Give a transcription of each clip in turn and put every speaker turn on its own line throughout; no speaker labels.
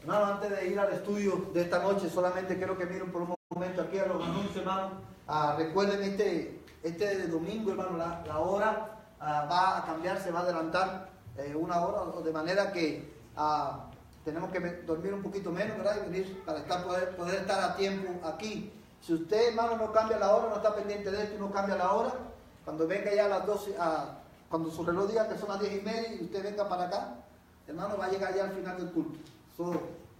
Hermano, antes de ir al estudio de esta noche, solamente quiero que miren por un momento aquí a los anuncios, hermano. Recuerden este domingo, hermano, la hora va a cambiar, se va a adelantar una hora, de manera que tenemos que dormir un poquito menos, ¿verdad? Y venir para poder estar a tiempo aquí. Si usted, hermano, no cambia la hora, no está pendiente de esto y no cambia la hora, cuando venga ya a las 12, cuando su reloj diga que son las 10:30 y usted venga para acá, hermano, va a llegar ya al final del culto.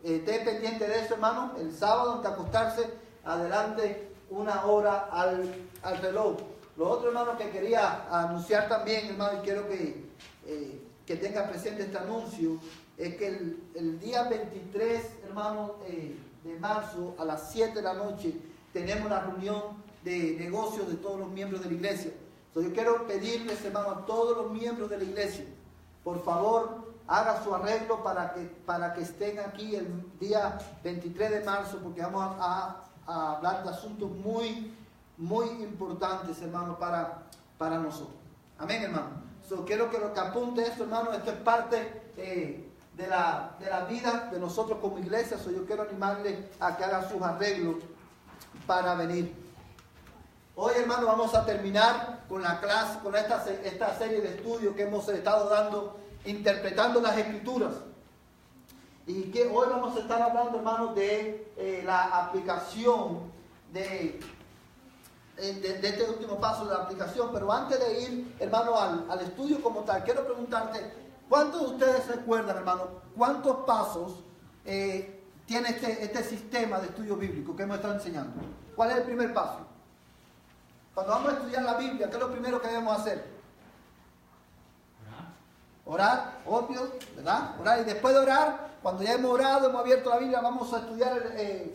Esté pendiente de eso, hermano. El sábado, antes de acostarse, adelante una hora al reloj. Lo otro, hermano, que quería anunciar también, hermano, y quiero que tenga presente este anuncio, es que el día 23, hermano, de marzo, a las 7 de la noche, tenemos la reunión de negocios de todos los miembros de la iglesia. Entonces, yo quiero pedirles, hermano, a todos los miembros de la iglesia, por favor, haga su arreglo para que estén aquí el día 23 de marzo, porque vamos a hablar de asuntos muy, muy importantes, hermano, para nosotros. Amén, hermano. Quiero que lo que apunte esto, hermano. Esto es parte de la vida de nosotros como iglesia. Yo quiero animarle a que haga sus arreglos para venir. Hoy, hermano, vamos a terminar con la clase, con esta serie de estudios que hemos estado dando, interpretando las Escrituras. Y que hoy vamos a estar hablando, hermano, de la aplicación de este último paso de la aplicación. Pero antes de ir, hermano, al estudio como tal, quiero preguntarte, ¿cuántos de ustedes recuerdan, hermano, cuántos pasos tiene este sistema de estudio bíblico que hemos estado enseñando? ¿Cuál es el primer paso? Cuando vamos a estudiar la Biblia, ¿qué es lo primero que debemos hacer? Orar, obvio, ¿verdad? Orar. Y después de orar, cuando ya hemos orado, hemos abierto la Biblia, vamos a estudiar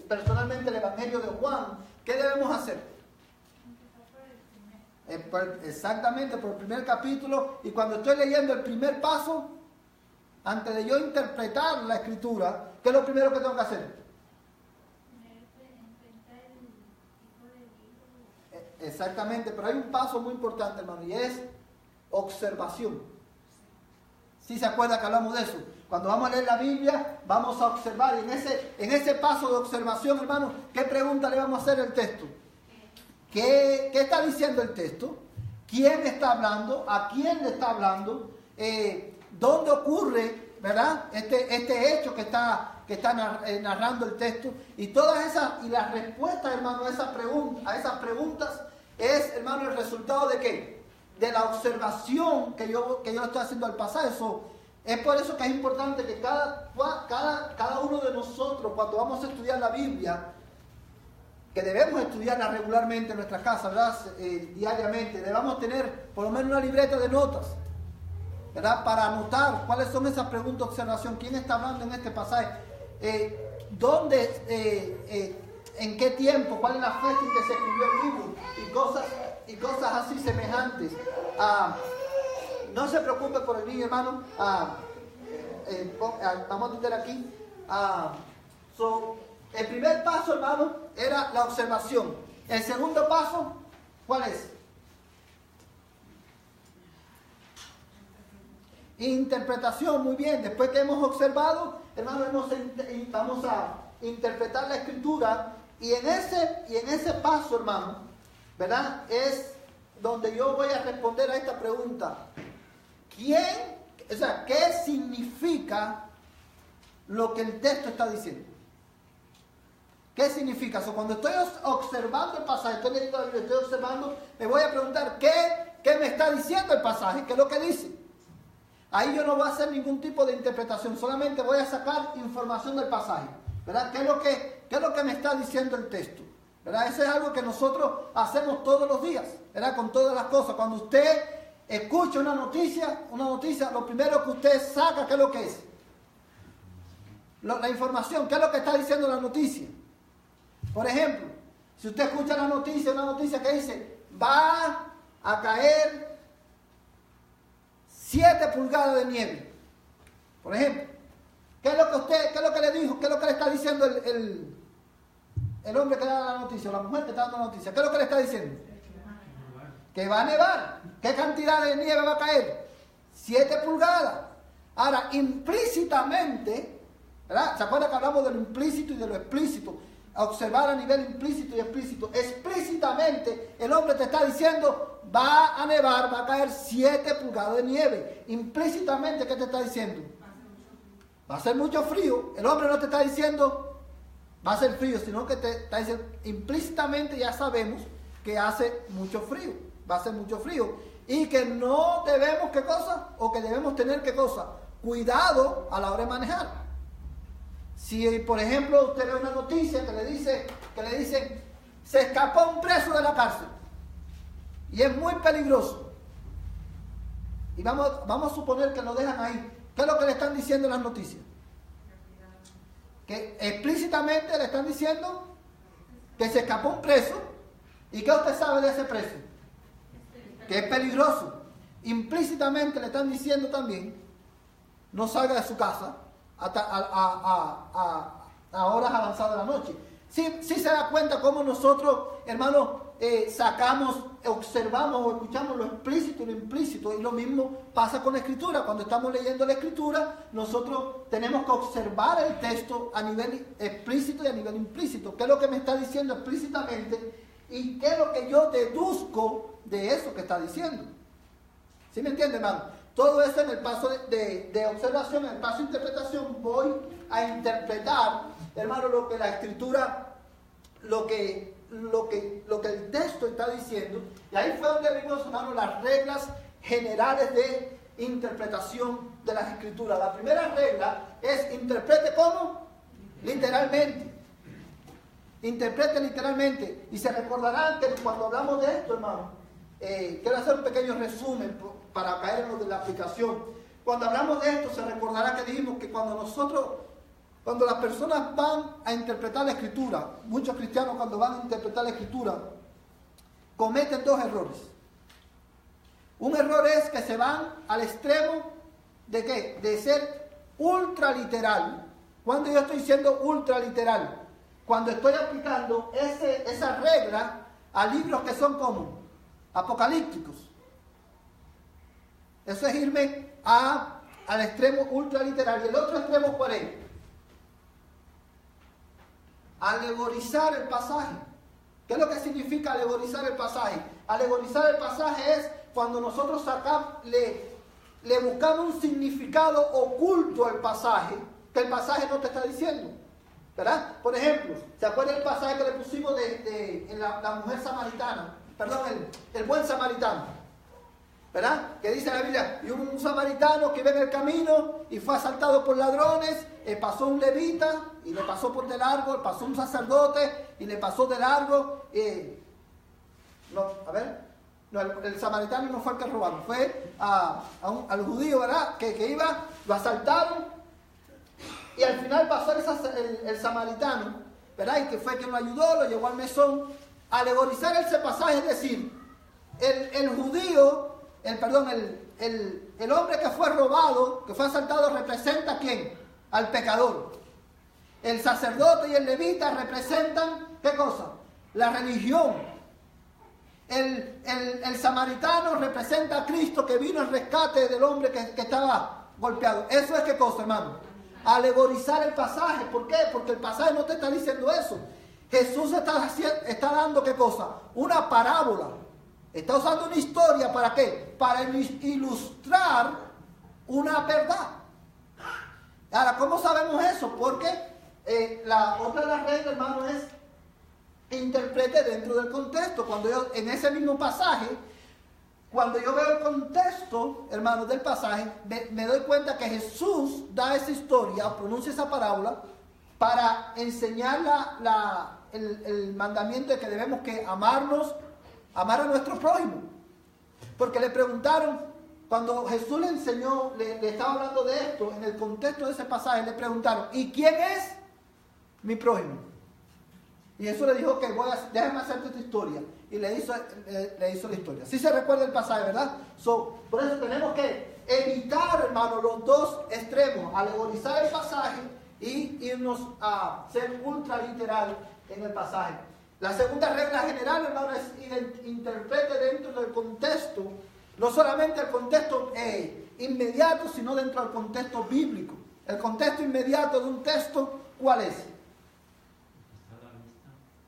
personalmente el Evangelio de Juan. ¿Qué debemos hacer? Exactamente, por el primer capítulo. Y cuando estoy leyendo el primer paso, antes de yo interpretar la Escritura, ¿qué es lo primero que tengo que hacer? Exactamente, pero hay un paso muy importante, hermano, y es observación. ¿Sí se acuerda que hablamos de eso? Cuando vamos a leer la Biblia, vamos a observar. Y en ese paso de observación, hermano, ¿qué pregunta le vamos a hacer al texto? ¿Qué está diciendo el texto? ¿Quién está hablando? ¿A quién le está hablando? ¿Dónde ocurre, verdad, este hecho que está narrando el texto? Y todas esas, y las respuestas, hermano, a esas preguntas es, hermano, el resultado de ¿qué? De la observación que yo estoy haciendo al pasaje. Es por eso que es importante que cada uno de nosotros, cuando vamos a estudiar la Biblia, que debemos estudiarla regularmente en nuestra casa, ¿verdad? Diariamente, debamos tener por lo menos una libreta de notas, ¿verdad? Para anotar cuáles son esas preguntas de observación, quién está hablando en este pasaje, dónde, en qué tiempo, cuál es la fecha en que se escribió el libro, y cosas así semejantes. No se preocupe por el niño, hermano. Vamos a entender aquí. El primer paso, hermano, era la observación. El segundo paso, ¿cuál es? Interpretación. Muy bien. Después que hemos observado, hermano, vamos a interpretar la Escritura. Y en ese paso, hermano, ¿verdad? Es donde yo voy a responder a esta pregunta. ¿Qué significa lo que el texto está diciendo? ¿Qué significa? Cuando estoy observando el pasaje, estoy leyendo la Biblia, estoy observando, me voy a preguntar ¿qué me está diciendo el pasaje? ¿Qué es lo que dice? Ahí yo no voy a hacer ningún tipo de interpretación, solamente voy a sacar información del pasaje, ¿verdad? ¿Qué es lo que me está diciendo el texto? ¿Verdad? Eso es algo que nosotros hacemos todos los días, ¿verdad? Con todas las cosas. Cuando usted escucha una noticia, lo primero que usted saca, ¿qué es lo que es? La información, ¿qué es lo que está diciendo la noticia? Por ejemplo, si usted escucha una noticia que dice, va a caer 7 pulgadas de nieve, por ejemplo, ¿qué es lo que le dijo? ¿Qué es lo que le está diciendo el hombre que da la noticia, o la mujer que está dando la noticia? ¿Qué es lo que le está diciendo? Que va a nevar. ¿Qué cantidad de nieve va a caer? 7 pulgadas. Ahora, implícitamente, ¿verdad? ¿Se acuerdan que hablamos de lo implícito y de lo explícito? Observar a nivel implícito y explícito. Explícitamente el hombre te está diciendo, va a nevar, va a caer 7 pulgadas de nieve. Implícitamente, ¿qué te está diciendo? Va a ser mucho frío. El hombre no te está diciendo, va a ser frío, sino que te está diciendo, implícitamente ya sabemos que hace mucho frío. Va a ser mucho frío. Y que no debemos, ¿qué cosa? O que debemos tener, ¿qué cosa? Cuidado a la hora de manejar. Si, por ejemplo, usted ve una noticia que le dicen, se escapó un preso de la cárcel y es muy peligroso. Y vamos a suponer que lo dejan ahí. ¿Qué es lo que le están diciendo en las noticias? Que explícitamente le están diciendo que se escapó un preso. ¿Y qué usted sabe de ese preso? Que es peligroso. Implícitamente le están diciendo también, no salga de su casa hasta a horas avanzadas de la noche. Sí se da cuenta cómo nosotros, hermanos, observamos o escuchamos lo explícito y lo implícito, y lo mismo pasa con la Escritura. Cuando estamos leyendo la Escritura, nosotros tenemos que observar el texto a nivel explícito y a nivel implícito. ¿Qué es lo que me está diciendo explícitamente y qué es lo que yo deduzco de eso que está diciendo? ¿Sí me entiende, hermano? Todo eso en el paso de observación, en el paso de interpretación, voy a interpretar, hermano, lo que la Escritura, lo que el texto está diciendo. Y ahí fue donde vimos, hermano, las reglas generales de interpretación de las Escrituras. La primera regla es interprete ¿cómo? Literalmente. Interprete literalmente. Y se recordarán que cuando hablamos de esto, hermano, quiero hacer un pequeño resumen para caer en lo de la aplicación. Cuando hablamos de esto, se recordará que dijimos que cuando las personas van a interpretar la Escritura, muchos cristianos cuando van a interpretar la Escritura, cometen 2 errores. Un error es que se van al extremo de ¿qué? De ser ultraliteral. Cuando yo estoy siendo ultraliteral, cuando estoy aplicando esa regla a libros que son como apocalípticos. Eso es irme al extremo ultraliteral. Y el otro extremo, ¿cuál es? Alegorizar el pasaje. ¿Qué es lo que significa alegorizar el pasaje? Alegorizar el pasaje es cuando nosotros le buscamos un significado oculto al pasaje, que el pasaje no te está diciendo, ¿verdad? Por ejemplo, ¿se acuerdan el pasaje que le pusimos en la mujer samaritana? Perdón, el buen samaritano, ¿verdad? Que dice la Biblia, y hubo un samaritano que iba en el camino y fue asaltado por ladrones, pasó un levita y le pasó por de largo, pasó un sacerdote y le pasó de largo. El samaritano no fue el que robaron, fue al judío, ¿verdad? Que iba, lo asaltaron y al final pasó el samaritano, ¿verdad? Y que fue quien lo ayudó, lo llevó al mesón. Alegorizar ese pasaje es decir, el judío, el hombre que fue robado, que fue asaltado, representa ¿a quién? Al pecador. El sacerdote y el levita representan ¿qué cosa? La religión. El samaritano representa a Cristo, que vino al rescate del hombre que estaba golpeado. Eso es ¿qué cosa, hermano? Alegorizar el pasaje. ¿Por qué? Porque el pasaje no te está diciendo eso. Jesús está dando ¿qué cosa? Una parábola. Está usando una historia, ¿para qué? Para ilustrar una verdad. Ahora, ¿cómo sabemos eso? Porque la otra de las reglas, hermano, es interprete dentro del contexto. Cuando yo, en ese mismo pasaje, cuando yo veo el contexto, hermano, del pasaje, me doy cuenta que Jesús da esa historia, pronuncia esa parábola, para enseñar el mandamiento de que debemos que amar a nuestro prójimo. Porque le preguntaron, cuando Jesús le enseñó, le estaba hablando de esto, en el contexto de ese pasaje, le preguntaron, ¿y quién es mi prójimo? Y Jesús le dijo, que déjame hacerte esta historia. Y le hizo la historia. Sí se recuerda el pasaje, ¿verdad? Por eso tenemos que evitar, hermano, los 2 extremos, alegorizar el pasaje y irnos a ser ultraliteral en el pasaje. La segunda regla general, hermano, es interprete dentro del contexto, no solamente el contexto inmediato, sino dentro del contexto bíblico. El contexto inmediato de un texto, ¿cuál es?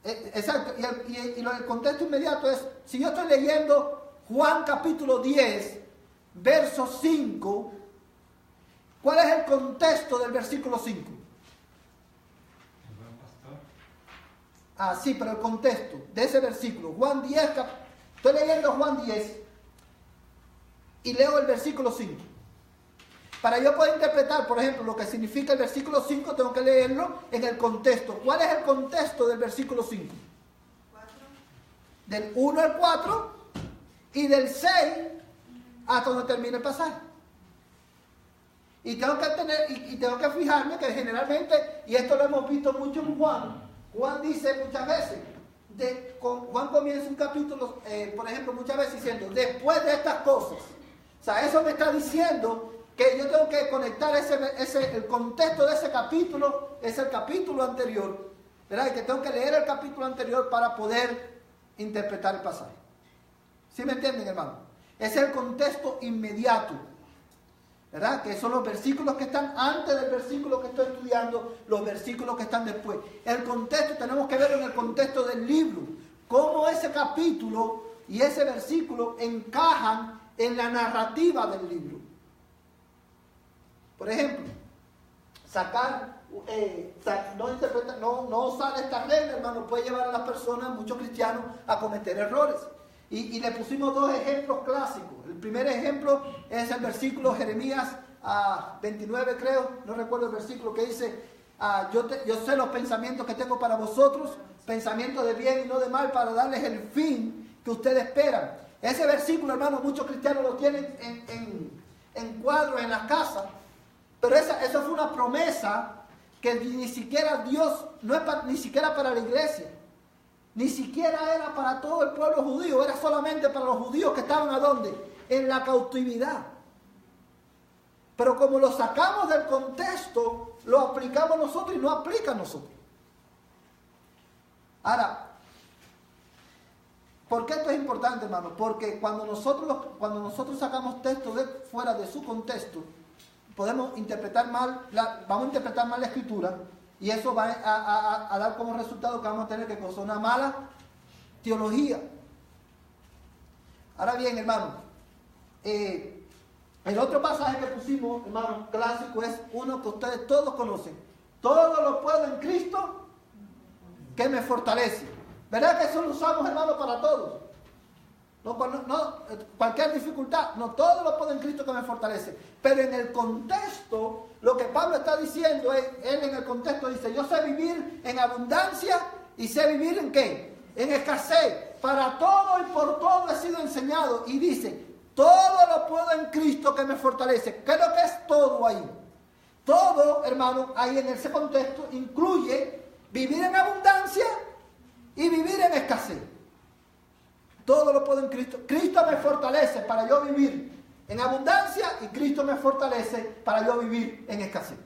Exacto, el contexto inmediato es, si yo estoy leyendo Juan capítulo 10, verso 5, ¿cuál es el contexto del versículo 5? Sí, pero el contexto de ese versículo, Juan 10, estoy leyendo Juan 10 y leo el versículo 5. Para yo poder interpretar, por ejemplo, lo que significa el versículo 5, tengo que leerlo en el contexto. ¿Cuál es el contexto del versículo 5?
4.
Del 1 al 4 y del 6 hasta donde termine el pasaje. Y tengo que fijarme que generalmente, y esto lo hemos visto mucho en Juan dice muchas veces, Juan comienza un capítulo, por ejemplo, muchas veces diciendo, después de estas cosas. O sea, eso me está diciendo que yo tengo que conectar el contexto de ese capítulo, es el capítulo anterior, ¿verdad? Y que tengo que leer el capítulo anterior para poder interpretar el pasaje. ¿Sí me entienden, hermano? Ese es el contexto inmediato, ¿verdad? Que son los versículos que están antes del versículo que estoy estudiando, los versículos que están después. El contexto tenemos que verlo en el contexto del libro, cómo ese capítulo y ese versículo encajan en la narrativa del libro. Por ejemplo, no usar esta regla, hermano, puede llevar a las personas, muchos cristianos, a cometer errores. Y le pusimos dos ejemplos clásicos. El primer ejemplo es el versículo Jeremías 29, creo, no recuerdo el versículo, que dice, yo sé los pensamientos que tengo para vosotros, pensamientos de bien y no de mal, para darles el fin que ustedes esperan. Ese versículo, hermano, muchos cristianos lo tienen en cuadros en las casas, pero eso fue una promesa que ni siquiera Dios, no es ni siquiera para la iglesia, ni siquiera era para todo el pueblo judío, era solamente para los judíos que estaban ¿a dónde? En la cautividad. Pero como lo sacamos del contexto, lo aplicamos nosotros y no aplica a nosotros. Ahora, ¿por qué esto es importante, hermano? Porque cuando nosotros sacamos textos fuera de su contexto, podemos interpretar mal, vamos a interpretar mal la escritura, y eso va a dar como resultado que vamos a tener que causar una mala teología. Ahora bien, hermano, el otro pasaje que pusimos, hermano, clásico, es uno que ustedes todos conocen. Todo lo puedo en Cristo que me fortalece. ¿Verdad que eso lo usamos, hermano, para todos? No, cualquier dificultad, no, todo lo puedo en Cristo que me fortalece. Pero en el contexto, lo que Pablo está diciendo es, él en el contexto dice, yo sé vivir en abundancia y sé vivir en ¿qué? En escasez. Para todo y por todo he sido enseñado. Y dice, todo lo puedo en Cristo que me fortalece. ¿Qué es lo que es todo ahí? Todo, hermano, ahí en ese contexto incluye vivir en abundancia y vivir en escasez. Todo lo puedo en Cristo. Cristo me fortalece para yo vivir en abundancia y Cristo me fortalece para yo vivir en escasez.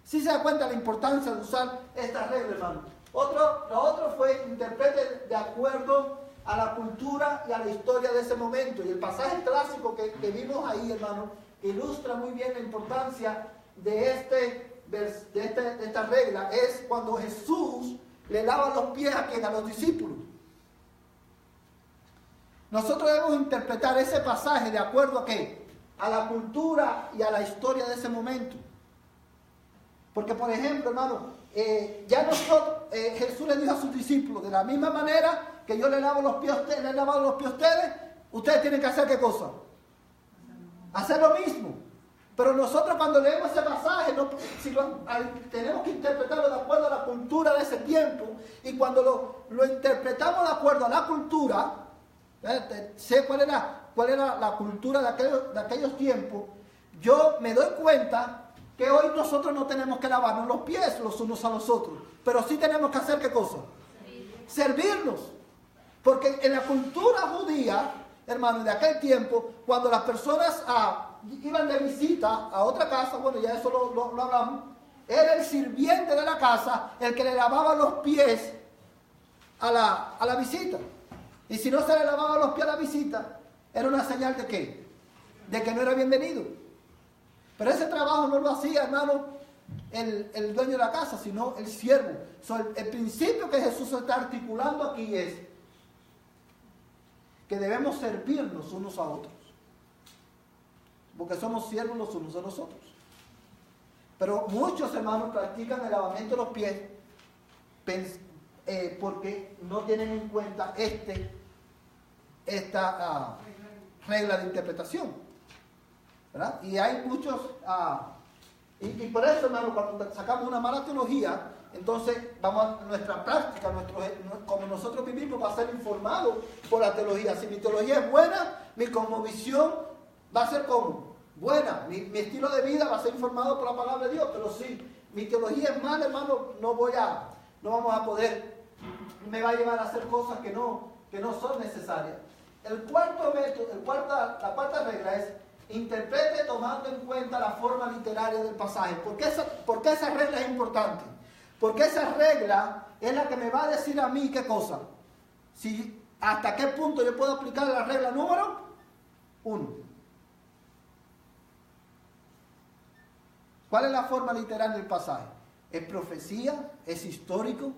¿Sí se da cuenta la importancia de usar esta regla, hermano? Lo otro fue interprete de acuerdo a la cultura y a la historia de ese momento. Y el pasaje clásico que vimos ahí, hermano, ilustra muy bien la importancia de esta regla. Es cuando Jesús le lava los pies a los discípulos. Nosotros debemos interpretar ese pasaje de acuerdo a ¿qué? A la cultura y a la historia de ese momento. Porque, por ejemplo, hermano, Jesús le dijo a sus discípulos, de la misma manera que yo le lavo los pies a ustedes, le he lavado los pies a ustedes, ustedes tienen que hacer ¿qué cosa? Hacer lo mismo. Pero nosotros cuando leemos ese pasaje, tenemos que interpretarlo de acuerdo a la cultura de ese tiempo. Y cuando lo interpretamos de acuerdo a la cultura, sé cuál era la cultura de aquellos tiempos, yo me doy cuenta que hoy nosotros no tenemos que lavarnos los pies los unos a los otros, pero sí tenemos que hacer ¿qué cosa? Servirnos. Porque en la cultura judía, hermano, de aquel tiempo, cuando las personas iban de visita a otra casa, bueno, ya eso lo hablamos, era el sirviente de la casa el que le lavaba los pies a la visita. Y si no se le lavaba los pies a la visita, era una señal de ¿qué? De que no era bienvenido. Pero ese trabajo no lo hacía, hermano, el dueño de la casa, sino el siervo. El principio que Jesús está articulando aquí es que debemos servirnos unos a otros, porque somos siervos los unos de los otros. Pero muchos hermanos practican el lavamiento de los pies porque no tienen en cuenta esta regla de interpretación, ¿verdad? Y hay muchos, y por eso, hermano, cuando sacamos una mala teología, entonces vamos a nuestra práctica, como nosotros vivimos, va a ser informado por la teología. Si mi teología es buena, mi cosmovisión va a ser como buena, mi estilo de vida va a ser informado por la palabra de Dios. Pero si mi teología es mala, hermano, no vamos a poder, me va a llevar a hacer cosas que no son necesarias. La cuarta regla es: interprete tomando en cuenta la forma literaria del pasaje. ¿Por qué esa regla es importante? Porque esa regla es la que me va a decir a mí qué cosa. Hasta qué punto yo puedo aplicar la regla número 1. ¿Cuál es la forma literaria del pasaje? ¿Es profecía? ¿Es histórico?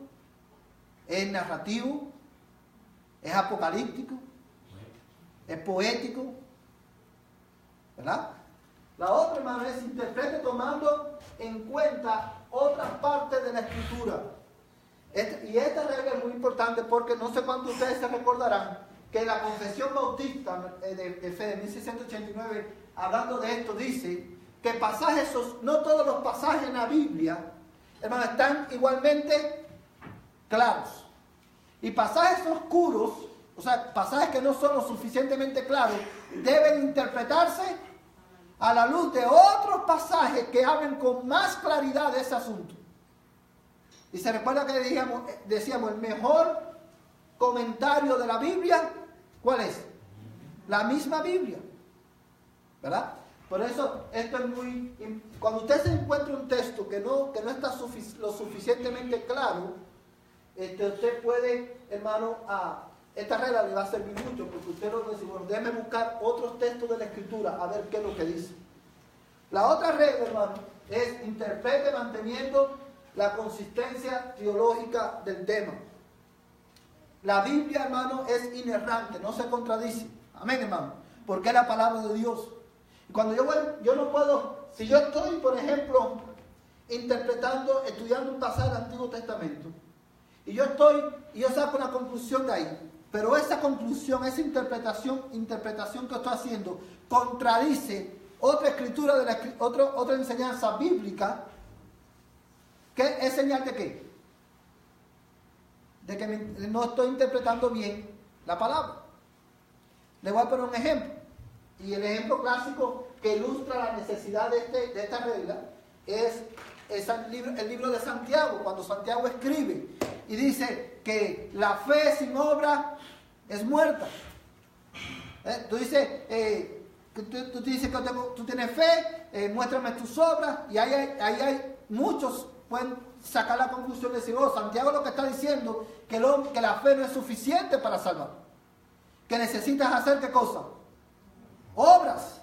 ¿Es narrativo? ¿Es apocalíptico? ¿Es poético? ¿Verdad? La otra, hermano, es: interprete tomando en cuenta otras partes de la Escritura. Y esta regla es muy importante porque no sé cuántos de ustedes se recordarán que la Confesión Bautista de Fe de 1689, hablando de esto, dice que no todos los pasajes en la Biblia, hermano, están igualmente claros. Y pasajes oscuros, o sea, pasajes que no son lo suficientemente claros, deben interpretarse a la luz de otros pasajes que hablen con más claridad de ese asunto. Y se recuerda que decíamos, el mejor comentario de la Biblia, ¿cuál es? La misma Biblia, ¿verdad? Por eso esto es cuando usted se encuentra un texto que no está lo suficientemente claro, usted puede, hermano, esta regla le va a servir mucho, porque usted lo dice: bueno, déjeme buscar otros textos de la Escritura a ver qué es lo que dice. La otra regla, hermano, es: interprete manteniendo la consistencia teológica del tema. La Biblia, hermano, es inerrante, no se contradice. Amén, hermano, porque es la palabra de Dios. Y cuando yo no puedo, si yo estoy, por ejemplo, estudiando un pasaje del Antiguo Testamento, y yo saco una conclusión de ahí, pero esa conclusión, esa interpretación que estoy haciendo, contradice otra escritura otra enseñanza bíblica, ¿qué es señal de qué? De que no estoy interpretando bien la palabra. Le voy a poner un ejemplo. Y el ejemplo clásico que ilustra la necesidad de esta regla es el libro de Santiago, cuando Santiago escribe y dice que la fe sin obra es muerta. Tú dices que tú tienes fe, muéstrame tus obras, y ahí hay muchos pueden sacar la conclusión de decir: oh, Santiago lo que está diciendo que la fe no es suficiente para salvar, que necesitas hacer ¿qué cosa? Obras.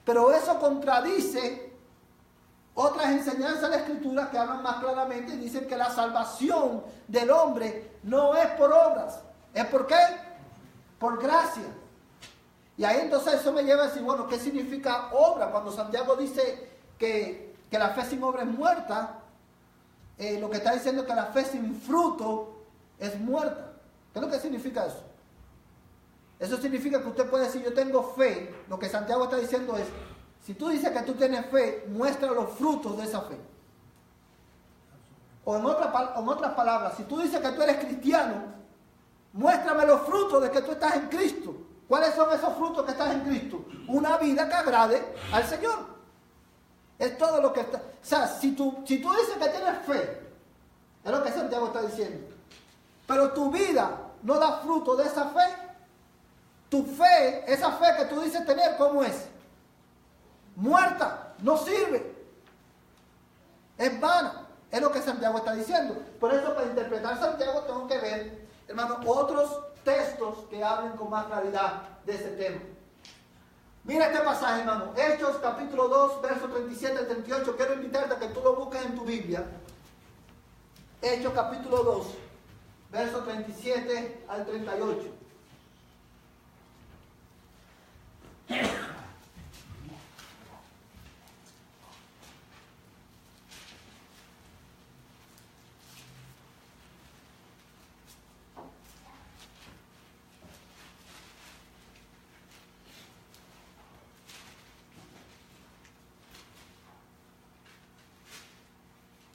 Pero eso contradice otras enseñanzas de la Escritura que hablan más claramente y dicen que la salvación del hombre no es por obras. ¿Es por qué? Por gracia. Y ahí entonces eso me lleva a decir: bueno, ¿qué significa obra? Cuando Santiago dice que la fe sin obra es muerta, lo que está diciendo es que la fe sin fruto es muerta. ¿Qué es lo que significa eso? Eso significa que usted puede decir: yo tengo fe. Lo que Santiago está diciendo es: si tú dices que tú tienes fe, muestra los frutos de esa fe. O en otras palabras, si tú dices que tú eres cristiano, muéstrame los frutos de que tú estás en Cristo. ¿Cuáles son esos frutos que estás en Cristo? Una vida que agrade al Señor. Es todo lo que está. O sea, si tú dices que tienes fe, es lo que Santiago está diciendo, pero tu vida no da fruto de esa fe, tu fe, esa fe que tú dices tener, ¿cómo es? Muerta, no sirve, es vana. Es lo que Santiago está diciendo. Por eso, para interpretar Santiago, tengo que ver, hermano, otros textos que hablen con más claridad de ese tema. Mira este pasaje, hermano. Hechos capítulo 2, versos 37 al 38. Quiero invitarte a que tú lo busques en tu Biblia. Hechos capítulo 2, versos 37 al 38.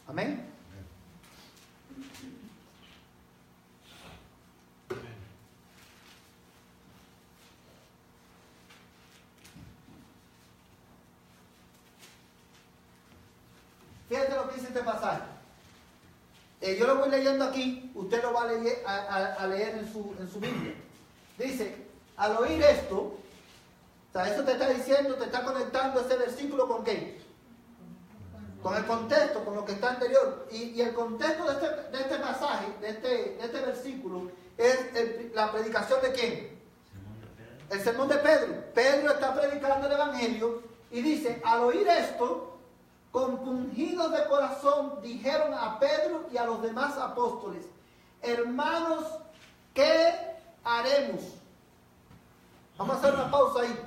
Amén. Fíjate lo que dice este pasaje. Yo lo voy leyendo aquí, usted lo va a leer en su Biblia. Dice, al oír esto, o sea, eso te está diciendo, te está conectando ese versículo con ¿qué? Con el contexto, con lo que está anterior. Y el contexto de este pasaje, de este versículo, es la predicación de ¿quién? El sermón de Pedro. Pedro está predicando el Evangelio y dice, al oír esto, compungidos de corazón, dijeron a Pedro y a los demás apóstoles, hermanos, ¿qué haremos? Vamos a hacer una pausa ahí.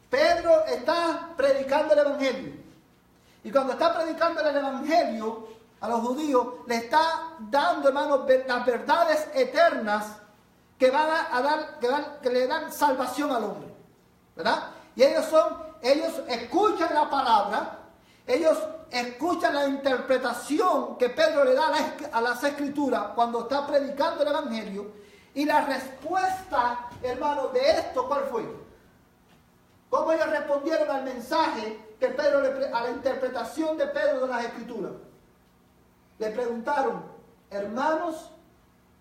Pedro está predicando el Evangelio. Y cuando está predicando el Evangelio a los judíos, le está dando, hermanos, las verdades eternas que que le dan salvación al hombre, ¿verdad? Y ellos escuchan la palabra, ellos escuchan la interpretación que Pedro le da a las Escrituras cuando está predicando el Evangelio, y la respuesta, hermanos, de esto, ¿cuál fue? ¿Cómo ellos respondieron al mensaje que Pedro a la interpretación de Pedro de las Escrituras? Le preguntaron, hermanos,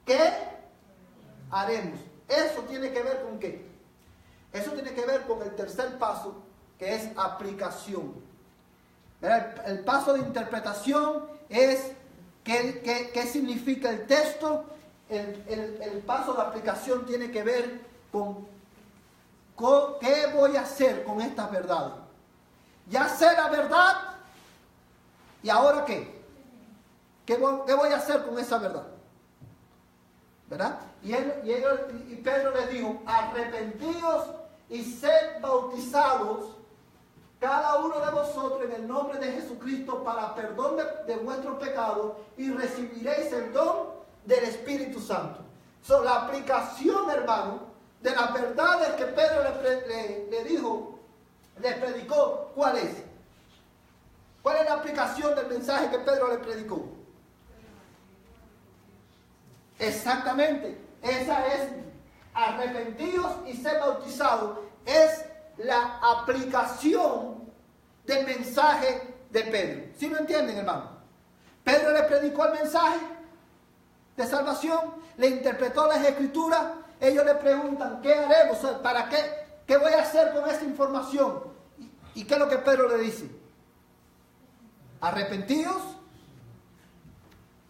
¿qué haremos? Eso tiene que ver con ¿qué? Eso tiene que ver con el tercer paso, que es aplicación. El paso de interpretación es qué significa el texto. El paso de aplicación tiene que ver con qué voy a hacer con estas verdades. Ya sé la verdad, ¿y ahora qué? ¿Qué voy a hacer con esa verdad? ¿Verdad? Y Pedro les dijo, arrepentíos y sed bautizados cada uno de vosotros en el nombre de Jesucristo para perdón de vuestros pecados y recibiréis el don del Espíritu Santo. La aplicación, hermano, de las verdades que Pedro le dijo, le predicó, ¿cuál es? ¿Cuál es la aplicación del mensaje que Pedro le predicó? Exactamente, esa es arrepentidos y ser bautizados. Es la aplicación del mensaje de Pedro. ¿Sí lo entienden, hermano? Pedro le predicó el mensaje de salvación, le interpretó las Escrituras. Ellos le preguntan, ¿qué haremos? ¿Para qué? ¿Qué voy a hacer con esta información? ¿Y qué es lo que Pedro le dice? Arrepentidos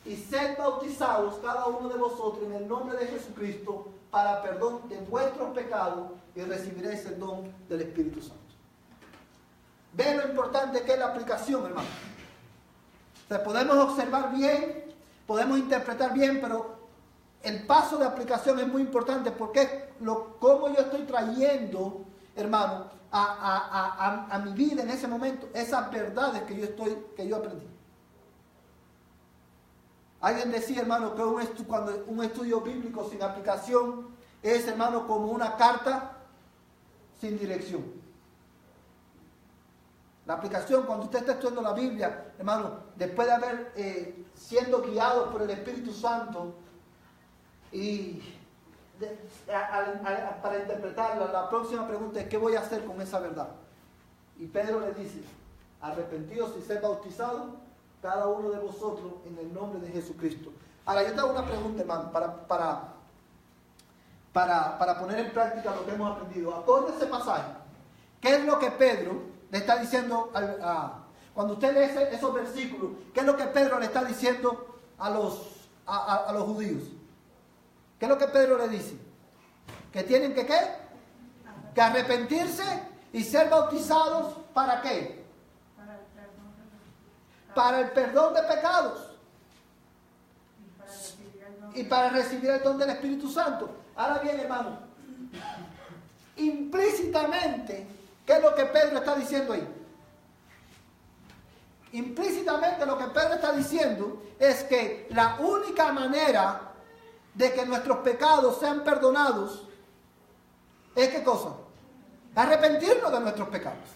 y sed bautizados cada uno de vosotros en el nombre de Jesucristo para perdón de vuestros pecados y recibiréis el don del Espíritu Santo. ¿Ven lo importante que es la aplicación, hermano? O sea, podemos observar bien, podemos interpretar bien, pero el paso de aplicación es muy importante porque cómo yo estoy trayendo, hermano, a mi vida en ese momento, esas verdades que yo aprendí. Alguien decía, hermano, que cuando un estudio bíblico sin aplicación es, hermano, como una carta sin dirección. La aplicación, cuando usted está estudiando la Biblia, hermano, después de haber siendo guiado por el Espíritu Santo y para interpretarla, la próxima pregunta es, ¿qué voy a hacer con esa verdad? Y Pedro le dice, arrepentidos y sed bautizados cada uno de vosotros en el nombre de Jesucristo. Ahora, yo te hago una pregunta, hermano, para poner en práctica lo que hemos aprendido. Acorde a ese pasaje, ¿qué es lo que Pedro le está diciendo cuando usted lee esos versículos? ¿Qué es lo que Pedro le está diciendo a los judíos? ¿Qué es lo que Pedro le dice? Que tienen que ¿qué? Que arrepentirse Y ser bautizados, ¿para qué? Para el perdón de pecados. Y para recibir el don del Espíritu Santo. Ahora bien, hermano, implícitamente, ¿qué es lo que Pedro está diciendo ahí? Implícitamente lo que Pedro está diciendo es que la única manera de que nuestros pecados sean perdonados es ¿qué cosa? Arrepentirnos de nuestros pecados.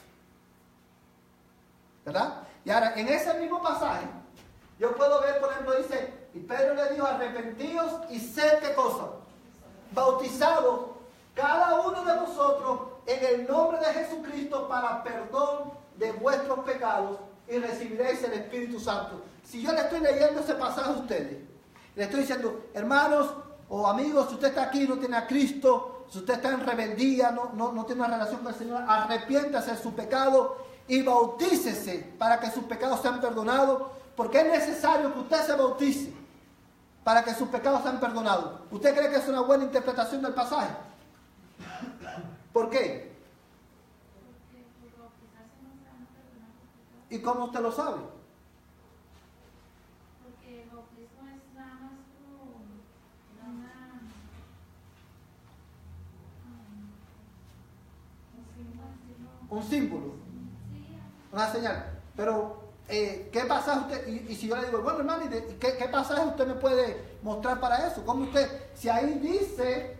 ¿Verdad? Y ahora, en ese mismo pasaje, yo puedo ver, por ejemplo, dice, y Pedro le dijo, arrepentíos y sed ¿qué cosa? Bautizados cada uno de vosotros en el nombre de Jesucristo para perdón de vuestros pecados y recibiréis el Espíritu Santo. Si yo le estoy leyendo ese pasaje a ustedes, le estoy diciendo, hermanos o amigos, si usted está aquí y no tiene a Cristo, si usted está en rebeldía, no tiene una relación con el Señor, arrepiéntase de su pecado y bautícese para que sus pecados sean perdonados, porque es necesario que usted se bautice para que sus pecados sean perdonados. ¿Usted cree que es una buena interpretación del pasaje? ¿Por qué? ¿Y cómo usted lo sabe?
Porque el bautismo es nada más
un símbolo, una señal. Pero, ¿qué pasaje usted? Y si yo le digo, bueno, hermano, ¿qué pasaje usted me puede mostrar para eso? ¿Cómo usted? Si ahí dice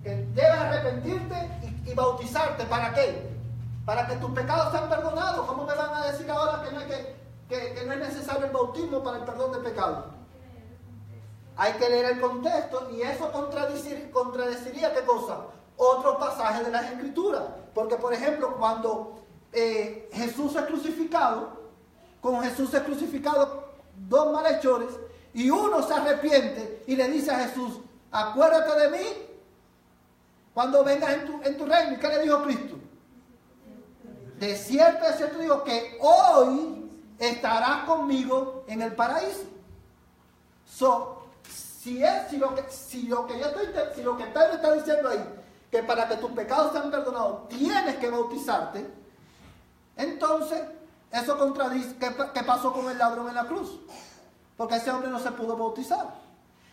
que debes arrepentirte y bautizarte, ¿para qué? Para que tus pecados sean perdonados. ¿Cómo me van a decir ahora que no es necesario el bautismo para el perdón de pecados? Hay que leer el contexto y eso contradeciría ¿qué cosa? Otros pasajes de las Escrituras. Porque, por ejemplo, cuando Jesús es crucificado, con Jesús es crucificado dos malhechores y uno se arrepiente y le dice a Jesús, acuérdate de mí cuando vengas en tu reino. ¿Y qué le dijo Cristo? De cierto digo que hoy estarás conmigo en el paraíso. Si lo que Pedro está diciendo ahí, que para que tus pecados sean perdonados tienes que bautizarte, entonces eso contradice qué pasó con el ladrón en la cruz, porque ese hombre no se pudo bautizar.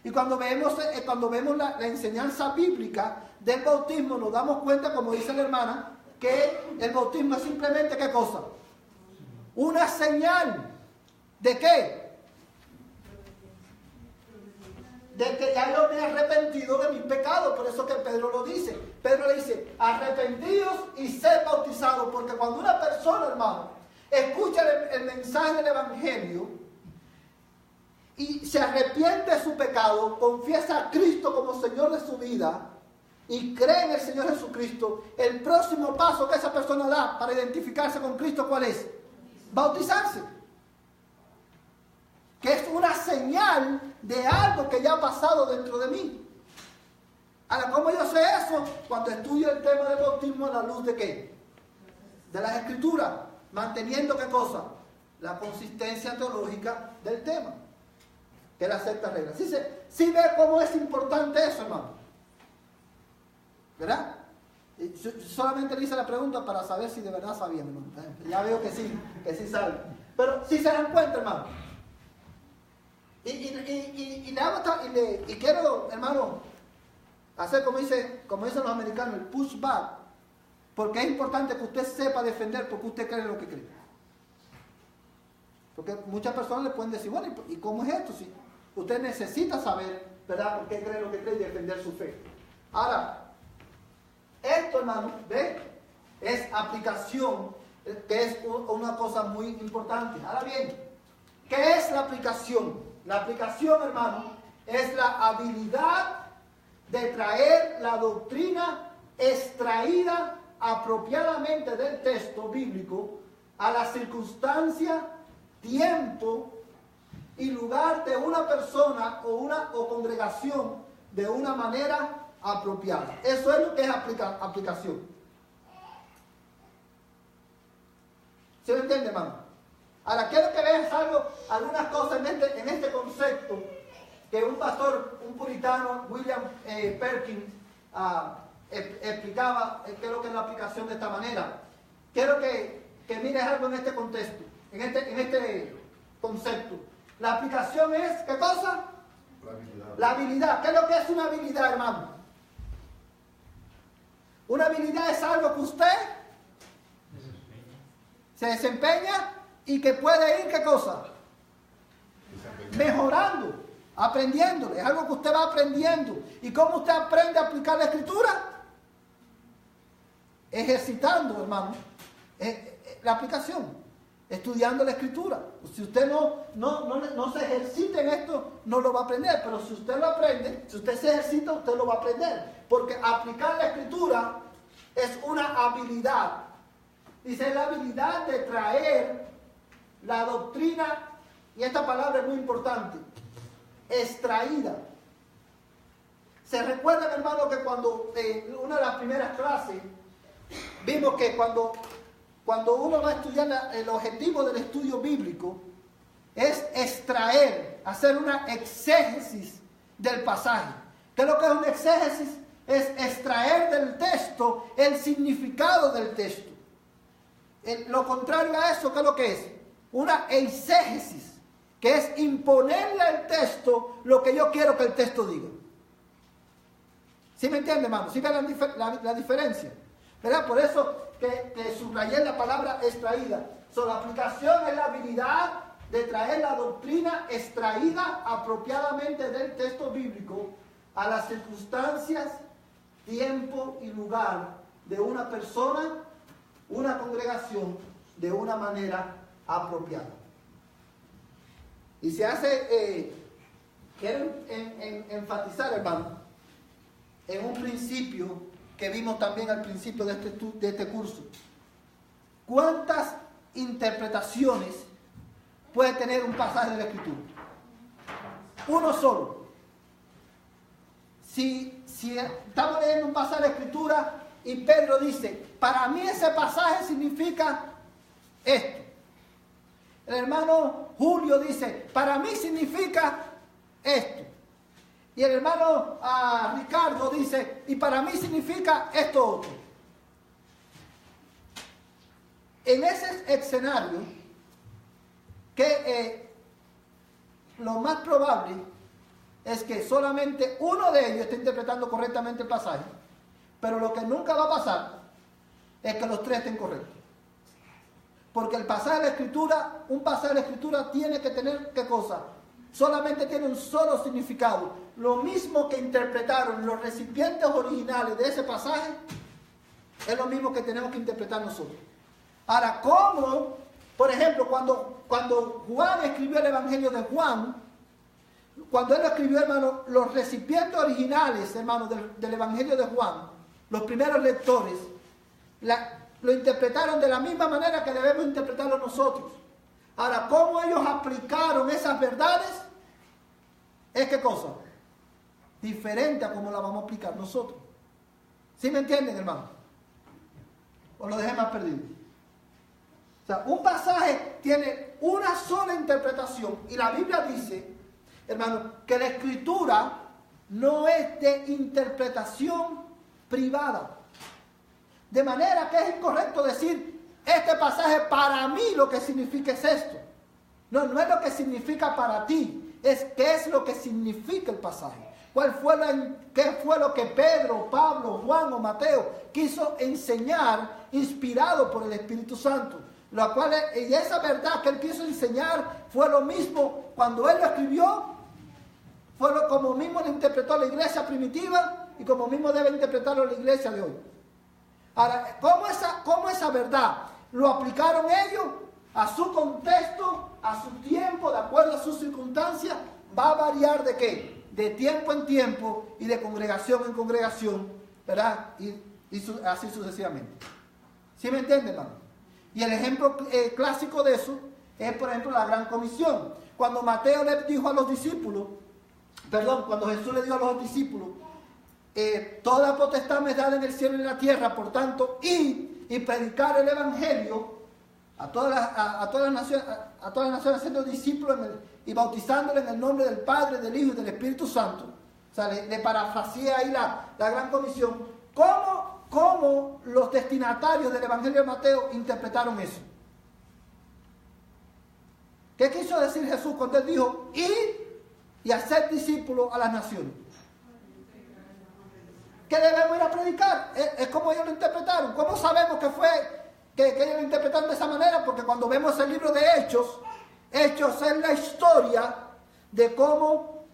Y cuando vemos la enseñanza bíblica del bautismo, nos damos cuenta, como dice la hermana, que el bautismo es simplemente ¿qué cosa? Una señal ¿de qué? De que ya yo me he arrepentido de mis pecados. Por eso que Pedro lo dice. Pedro le dice, arrepentidos y sed bautizados. Porque cuando una persona, hermano, escucha el mensaje del Evangelio y se arrepiente de su pecado, confiesa a Cristo como Señor de su vida y cree en el Señor Jesucristo, el próximo paso que esa persona da para identificarse con Cristo, ¿cuál es? Bautizarse. Que es una señal de algo que ya ha pasado dentro de mí. Ahora, ¿cómo yo sé eso? Cuando estudio el tema del bautismo a la luz de ¿qué? De las Escrituras, manteniendo ¿qué cosa? La consistencia teológica del tema, que es la sexta regla. ¿Sí ve cómo es importante eso, hermano? ¿Verdad? Solamente le hice la pregunta para saber si de verdad sabían, hermano. Ya veo que sí saben. Pero si se dan cuenta, hermano. Y quiero, hermano, hacer como dicen los americanos, el pushback. Porque es importante que usted sepa defender porque usted cree lo que cree. Porque muchas personas le pueden decir, bueno, ¿y cómo es esto? Si usted necesita saber, ¿verdad?, por qué cree lo que cree y defender su fe. Ahora, esto, hermano, ¿ve? Es aplicación, que es una cosa muy importante. Ahora bien, ¿qué es la aplicación? La aplicación, hermano, es la habilidad de traer la doctrina extraída apropiadamente del texto bíblico a la circunstancia, tiempo y lugar de una persona o congregación de una manera apropiada. Eso es lo que es aplicación. ¿Se lo entiende, hermano? Ahora, quiero que veas algunas cosas en este concepto que un pastor, un puritano, William Perkins, explicaba qué es lo que es la aplicación de esta manera. Quiero que mires algo en este contexto, en este concepto. La aplicación es, ¿qué cosa?
La habilidad.
La habilidad. ¿Qué es lo que es una habilidad, hermano? Una habilidad es algo que usted se desempeña y que puede ir, ¿qué cosa? Mejorando, aprendiendo. Es algo que usted va aprendiendo. ¿Y cómo usted aprende a aplicar la escritura? Ejercitando, hermano, la aplicación, estudiando la escritura. Si usted no se ejercita en esto, no lo va a aprender. Pero si usted lo aprende, si usted se ejercita, usted lo va a aprender. Porque aplicar la escritura es una habilidad. Dice, la habilidad de traer la doctrina, y esta palabra es muy importante, extraída. Se recuerdan, hermano, que cuando una de las primeras clases vimos que cuando uno va a estudiar el objetivo del estudio bíblico es extraer, hacer una exégesis del pasaje. ¿Qué es lo que es una exégesis? Es extraer del texto el significado del texto. Lo contrario a eso, ¿qué es lo que es? Una exégesis, que es imponerle al texto lo que yo quiero que el texto diga. ¿Sí me entiende, hermano? ¿Sí ve la diferencia? ¿Verdad? Por eso que subrayé la palabra extraída. La aplicación es la habilidad de traer la doctrina extraída apropiadamente del texto bíblico a las circunstancias, tiempo y lugar de una persona, una congregación, de una manera apropiada. Y se hace, quiero enfatizar, hermano, en un principio que vimos también al principio de este curso. ¿Cuántas interpretaciones puede tener un pasaje de la Escritura? Uno solo. Si estamos leyendo un pasaje de la Escritura y Pedro dice, para mí ese pasaje significa esto. El hermano Julio dice, para mí significa esto. Y el hermano Ricardo dice, y para mí significa esto otro. En ese escenario, que lo más probable es que solamente uno de ellos esté interpretando correctamente el pasaje, pero lo que nunca va a pasar es que los tres estén correctos. Porque el pasaje de la Escritura, un pasaje de la Escritura tiene que tener, ¿qué cosa? Solamente tiene un solo significado. Lo mismo que interpretaron los recipientes originales de ese pasaje, es lo mismo que tenemos que interpretar nosotros. Ahora, ¿cómo? Por ejemplo, cuando Juan escribió el Evangelio de Juan, cuando él lo escribió, hermano, los recipientes originales, hermano, del Evangelio de Juan, los primeros lectores, lo interpretaron de la misma manera que debemos interpretarlo nosotros. Ahora, ¿cómo ellos aplicaron esas verdades? ¿Es qué cosa? Diferente a cómo la vamos a aplicar nosotros. ¿Sí me entienden, hermano? ¿O lo dejé más perdido? O sea, un pasaje tiene una sola interpretación y la Biblia dice, hermano, que la Escritura no es de interpretación privada. De manera que es incorrecto decir, este pasaje para mí lo que significa es esto. No es lo que significa para ti, es qué es lo que significa el pasaje. ¿Qué fue lo que Pedro, Pablo, Juan o Mateo quiso enseñar inspirado por el Espíritu Santo? Y esa verdad que él quiso enseñar fue lo mismo cuando él lo escribió, como mismo lo interpretó la iglesia primitiva y como mismo debe interpretarlo la iglesia de hoy. Ahora, ¿cómo esa verdad lo aplicaron ellos a su contexto, a su tiempo, de acuerdo a sus circunstancias? Va a variar ¿de qué? De tiempo en tiempo y de congregación en congregación, ¿verdad? Y así sucesivamente. ¿Sí me entienden, hermano? Y el ejemplo clásico de eso es, por ejemplo, la Gran Comisión. Cuando Mateo le dijo a los discípulos, cuando Jesús le dijo a los discípulos, toda potestad me es dada en el cielo y en la tierra, por tanto, id y predicar el Evangelio a todas las naciones, haciendo discípulos y bautizándoles en el nombre del Padre, del Hijo y del Espíritu Santo. O sea, le parafraseé ahí la Gran Comisión. ¿Cómo los destinatarios del Evangelio de Mateo interpretaron eso? ¿Qué quiso decir Jesús cuando él dijo, ir y hacer discípulos a las naciones? ¿Qué debemos ir a predicar? Es como ellos lo interpretaron. ¿Cómo sabemos que ellos lo interpretaron de esa manera? Porque cuando vemos el libro de Hechos es la historia de cómo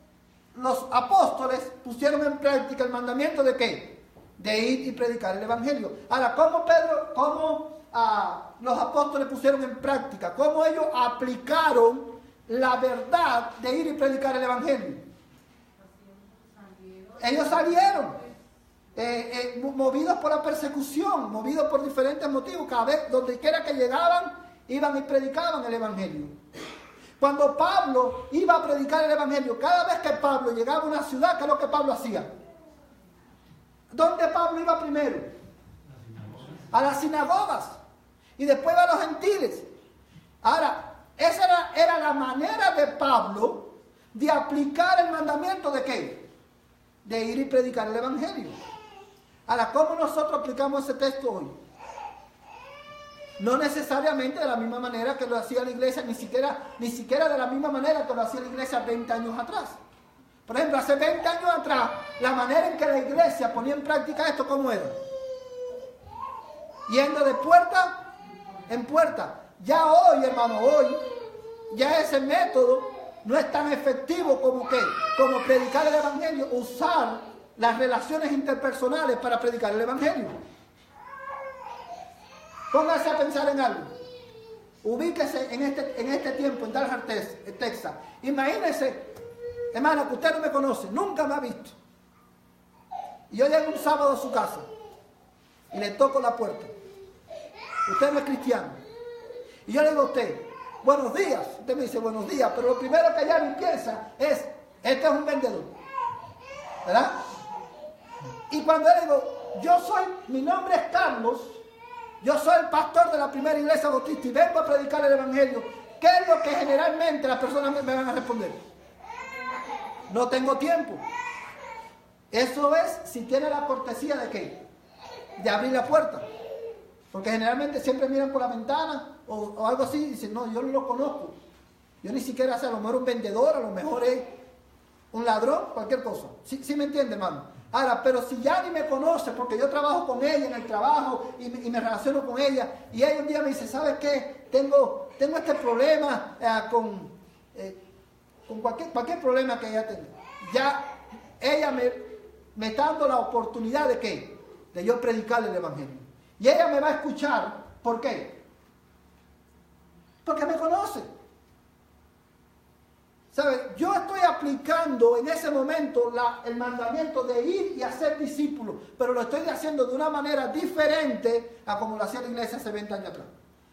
los apóstoles pusieron en práctica el mandamiento de ¿qué? De ir y predicar el Evangelio. Ahora, ¿cómo los apóstoles pusieron en práctica? ¿Cómo ellos aplicaron la verdad de ir y predicar el Evangelio? Ellos salieron. Movidos por la persecución, movidos por diferentes motivos, cada vez, donde quiera que llegaban, iban y predicaban el Evangelio. Cuando Pablo iba a predicar el Evangelio, cada vez que Pablo llegaba a una ciudad, ¿qué es lo que Pablo hacía? ¿Dónde Pablo iba primero? A las sinagogas, y después a los gentiles. Ahora, esa era la manera de Pablo de aplicar el mandamiento de ¿qué? De ir y predicar el Evangelio. Ahora, ¿cómo nosotros aplicamos ese texto hoy? No necesariamente de la misma manera que lo hacía la iglesia, ni siquiera de la misma manera que lo hacía la iglesia 20 años atrás. Por ejemplo, hace 20 años atrás, la manera en que la iglesia ponía en práctica esto, ¿cómo era? Yendo de puerta en puerta. Ya hoy, hermano, ya ese método no es tan efectivo como predicar el Evangelio, usar las relaciones interpersonales para predicar el Evangelio. Póngase a pensar en algo. Ubíquese en este tiempo en Dallas, Texas. Imagínese, hermano, que usted no me conoce, nunca me ha visto. Y yo llego un sábado a su casa y le toco la puerta. Usted no es cristiano. Y yo le digo a usted, buenos días. Usted me dice buenos días, pero lo primero que ya me piensa es, este es un vendedor. ¿Verdad? Y cuando le digo, mi nombre es Carlos, yo soy el pastor de la primera iglesia bautista y vengo a predicar el Evangelio, ¿qué es lo que generalmente las personas me van a responder? No tengo tiempo. Eso es si tiene la cortesía de ¿qué? De abrir la puerta. Porque generalmente siempre miran por la ventana o algo así y dicen, no, yo no lo conozco. Yo ni siquiera sé, a lo mejor un vendedor, a lo mejor es un ladrón, cualquier cosa. ¿Sí me entiende, hermano? Ahora, pero si ya ni me conoce, porque yo trabajo con ella en el trabajo y me relaciono con ella, y ella un día me dice, ¿sabes qué? Tengo este problema con cualquier problema que ella tenga. Ya ella me está dando la oportunidad de ¿qué? De yo predicarle el Evangelio. Y ella me va a escuchar, ¿por qué? Porque me conoce. ¿Sabe? Yo estoy aplicando en ese momento el mandamiento de ir y hacer discípulos, pero lo estoy haciendo de una manera diferente a como lo hacía la iglesia hace 20 años atrás.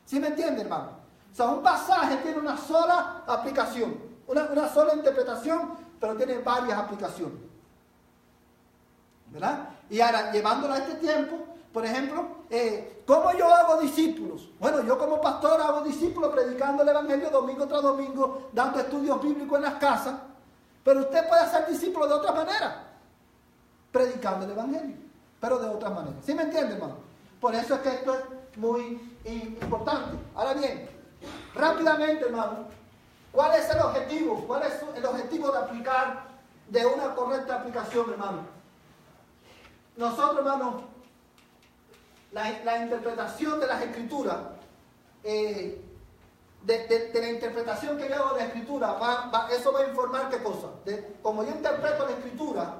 ¿Sí me entiende, hermano? O sea, un pasaje tiene una sola aplicación, una sola interpretación, pero tiene varias aplicaciones. ¿Verdad? Y ahora, llevándolo a este tiempo, por ejemplo, ¿cómo yo hago discípulos? Bueno, yo como pastor hago discípulos predicando el Evangelio domingo tras domingo, dando estudios bíblicos en las casas, pero usted puede hacer discípulos de otra manera, predicando el Evangelio, pero de otra manera. ¿Sí me entiende, hermano? Por eso es que esto es muy importante. Ahora bien, rápidamente, hermano, ¿cuál es el objetivo? ¿Cuál es el objetivo de aplicar, de una correcta aplicación, hermano? Nosotros, hermano, la interpretación de las Escrituras, de la interpretación que yo hago de la Escritura, eso va a informar qué cosa. Como yo interpreto la Escritura,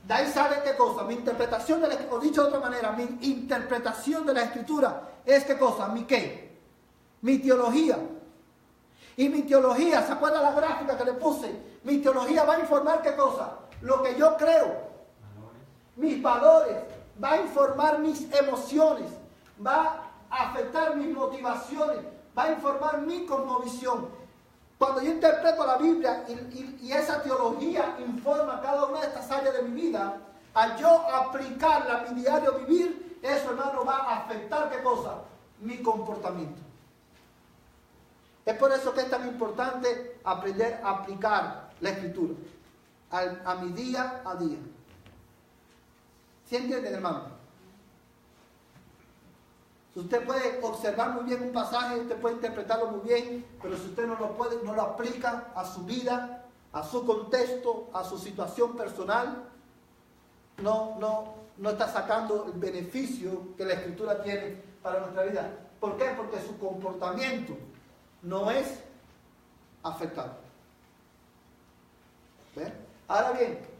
de ahí sale qué cosa. Mi interpretación de la Escritura, o dicho de otra manera, mi interpretación de la Escritura es qué cosa. ¿Mi qué? Mi teología. Y mi teología, ¿se acuerda la gráfica que le puse? Mi teología va a informar qué cosa. Lo que yo creo. Mis valores. Va a informar mis emociones, va a afectar mis motivaciones, va a informar mi cosmovisión. Cuando yo interpreto la Biblia y esa teología informa cada una de estas áreas de mi vida, al yo aplicarla a mi diario vivir, eso, hermano, va a afectar ¿qué cosa? Mi comportamiento. Es por eso que es tan importante aprender a aplicar la Escritura a mi día a día. ¿Sí entienden, hermano? Usted puede observar muy bien un pasaje, usted puede interpretarlo muy bien, pero si usted no lo aplica a su vida, a su contexto, a su situación personal, no está sacando el beneficio que la Escritura tiene para nuestra vida. ¿Por qué? Porque su comportamiento no es afectado. ¿Ven? Ahora bien,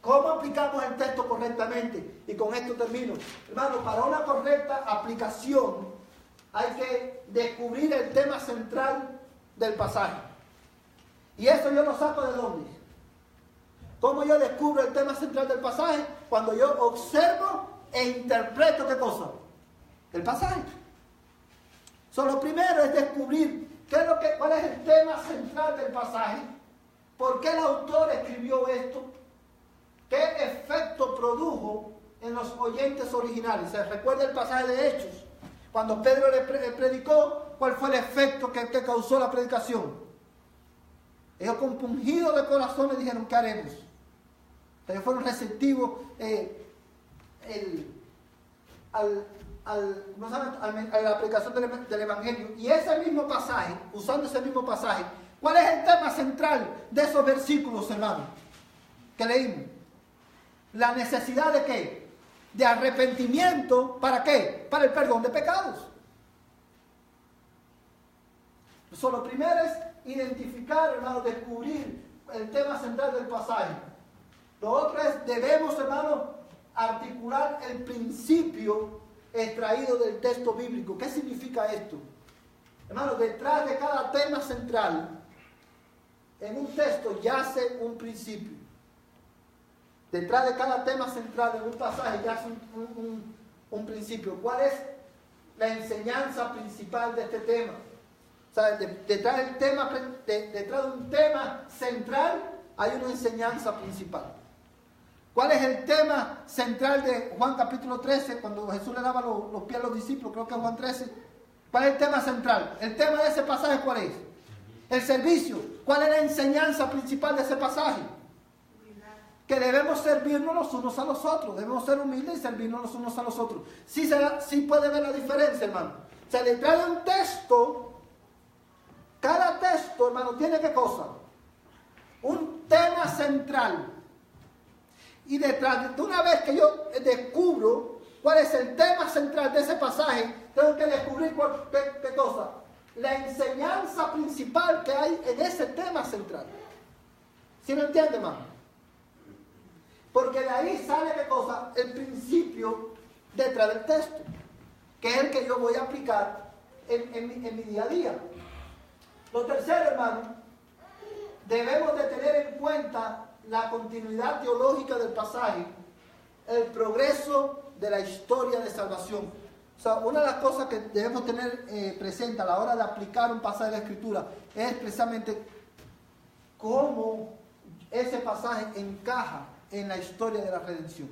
¿cómo aplicamos el texto correctamente? Y con esto termino. Hermano, para una correcta aplicación hay que descubrir el tema central del pasaje. Y eso yo lo saco ¿de dónde? ¿Cómo yo descubro el tema central del pasaje? Cuando yo observo e interpreto ¿qué cosa? El pasaje. Lo primero es descubrir cuál es el tema central del pasaje, por qué el autor escribió esto, qué efecto produjo en los oyentes originales. ¿Se recuerda el pasaje de Hechos? Cuando Pedro le predicó, ¿cuál fue el efecto que causó la predicación? Ellos compungidos de corazón le dijeron, ¿qué haremos? Ellos fueron receptivos a la aplicación del Evangelio. Y ese mismo pasaje, usando ese mismo pasaje, ¿cuál es el tema central de esos versículos, hermano, que leímos? La necesidad de ¿qué? De arrepentimiento. ¿Para qué? Para el perdón de pecados. Lo primero es identificar, hermano, descubrir el tema central del pasaje. Lo otro es, debemos, hermano, articular el principio extraído del texto bíblico. ¿Qué significa esto? Hermano, detrás de cada tema central, en un texto yace un principio. Detrás de cada tema central en un pasaje yace un principio. ¿Cuál es la enseñanza principal de este tema? O sea, detrás de un tema central hay una enseñanza principal. ¿Cuál es el tema central de Juan capítulo 13, cuando Jesús le daba los pies a los discípulos? Creo que es Juan 13. ¿Cuál es el tema central? El tema de ese pasaje, ¿cuál es? El servicio. ¿Cuál es la enseñanza principal de ese pasaje? Que debemos servirnos los unos a los otros. Debemos ser humildes y servirnos los unos a los otros. Sí puede ver la diferencia, hermano. O sea, detrás de un texto, cada texto, hermano, tiene ¿qué cosa? Un tema central. Y detrás de una vez que yo descubro cuál es el tema central de ese pasaje, tengo que descubrir ¿qué cosa? La enseñanza principal que hay en ese tema central. ¿Sí me entiende, hermano? Porque de ahí sale ¿qué cosa? El principio detrás del texto, que es el que yo voy a aplicar en mi día a día. Lo tercero, hermano, debemos de tener en cuenta la continuidad teológica del pasaje, el progreso de la historia de salvación. O sea, una de las cosas que debemos tener presente a la hora de aplicar un pasaje de la Escritura es precisamente cómo ese pasaje encaja en la historia de la redención.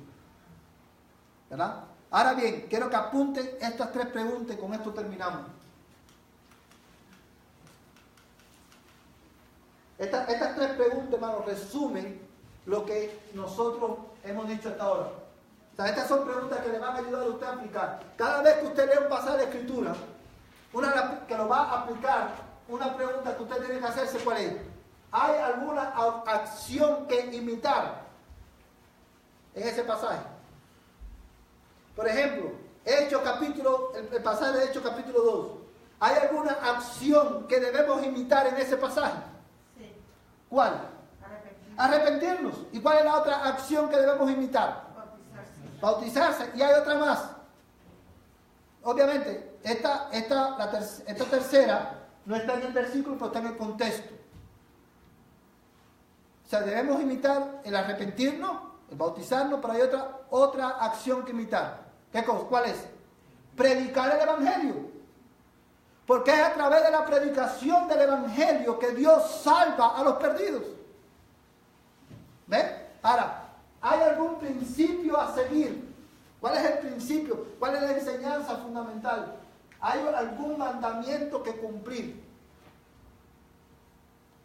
¿Verdad? Ahora bien, quiero que apunten estas tres preguntas y con esto terminamos. Estas tres preguntas, hermano, resumen lo que nosotros hemos dicho hasta ahora. O sea, estas son preguntas que le van a ayudar a usted a aplicar. Cada vez que usted lee un pasaje de Escritura, una que lo va a aplicar, una pregunta que usted tiene que hacerse, ¿cuál es? ¿Hay alguna acción que imitar en ese pasaje? Por ejemplo, el pasaje de Hechos capítulo 2. ¿Hay alguna acción que debemos imitar en ese pasaje?
Sí.
¿Cuál? Arrepentirnos. ¿Y cuál es la otra acción que debemos imitar? Bautizarse. Y hay otra más. Obviamente, esta tercera no está en el versículo, pero está en el contexto. O sea, debemos imitar el arrepentirnos, el bautizarnos, pero hay otra acción que imitar. ¿Qué cosa? ¿Cuál es? Predicar el Evangelio. Porque es a través de la predicación del Evangelio que Dios salva a los perdidos. ¿Ven? Ahora, ¿hay algún principio a seguir? ¿Cuál es el principio? ¿Cuál es la enseñanza fundamental? ¿Hay algún mandamiento que cumplir?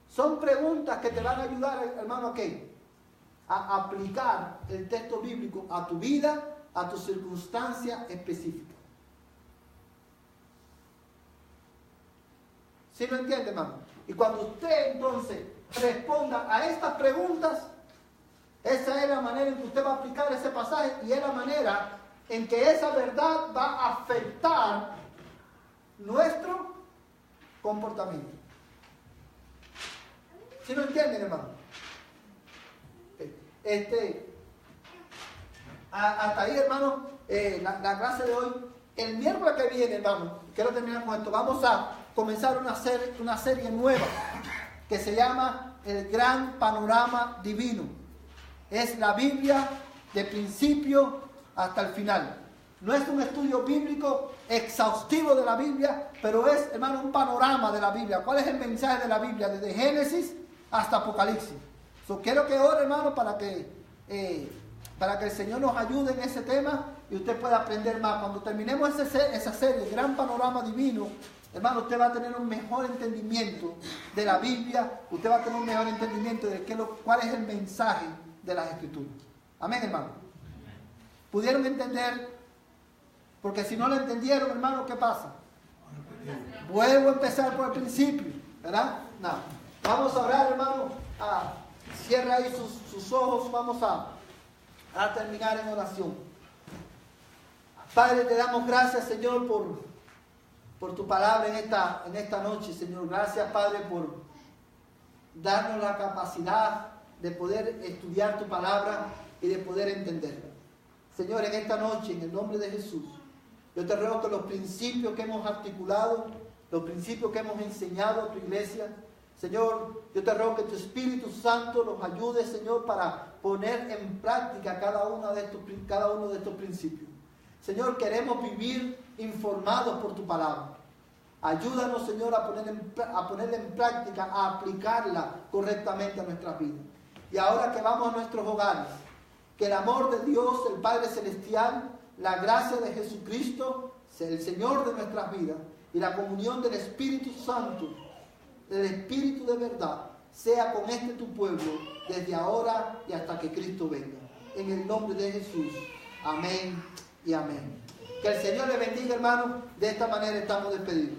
Son preguntas que te van a ayudar, hermano, ¿a qué? a aplicar el texto bíblico a tu vida, a tu circunstancia específica. ¿Sí lo entiende, hermano? Y cuando usted entonces responda a estas preguntas, esa es la manera en que usted va a aplicar ese pasaje y es la manera en que esa verdad va a afectar nuestro comportamiento. ¿Sí lo entienden, hermano? Hasta ahí, hermano, la clase de hoy. El miércoles que viene, hermano, quiero terminar con esto. Vamos a comenzar una serie nueva que se llama El Gran Panorama Divino. Es la Biblia de principio hasta el final. No es un estudio bíblico exhaustivo de la Biblia, pero es, hermano, un panorama de la Biblia. ¿Cuál es el mensaje de la Biblia? Desde Génesis hasta Apocalipsis. Quiero que ore, hermano, para que el Señor nos ayude en ese tema y usted pueda aprender más. Cuando terminemos esa serie, Gran Panorama Divino, hermano, usted va a tener un mejor entendimiento de la Biblia. Usted va a tener un mejor entendimiento de cuál es el mensaje de las Escrituras. Amén, hermano. ¿Pudieron entender? Porque si no lo entendieron, hermano, ¿qué pasa? Vuelvo a empezar por el principio, ¿verdad? No. Vamos a orar, hermano. Cierra ahí sus ojos. Vamos a terminar en oración. Padre, te damos gracias, Señor, por tu palabra en esta noche, Señor. Gracias, Padre, por darnos la capacidad de poder estudiar tu palabra y de poder entenderla. Señor, en esta noche, en el nombre de Jesús, yo te ruego que los principios que hemos articulado, los principios que hemos enseñado a tu iglesia, Señor, yo te ruego que tu Espíritu Santo nos ayude, Señor, para poner en práctica cada uno de estos principios. Señor, queremos vivir informados por tu palabra. Ayúdanos, Señor, a ponerla en práctica, a aplicarla correctamente a nuestras vidas. Y ahora que vamos a nuestros hogares, que el amor de Dios, el Padre Celestial, la gracia de Jesucristo, el Señor de nuestras vidas, y la comunión del Espíritu Santo, del Espíritu de verdad, sea con tu pueblo, desde ahora y hasta que Cristo venga. En el nombre de Jesús. Amén y amén. Que el Señor le bendiga, hermano. De esta manera estamos despedidos.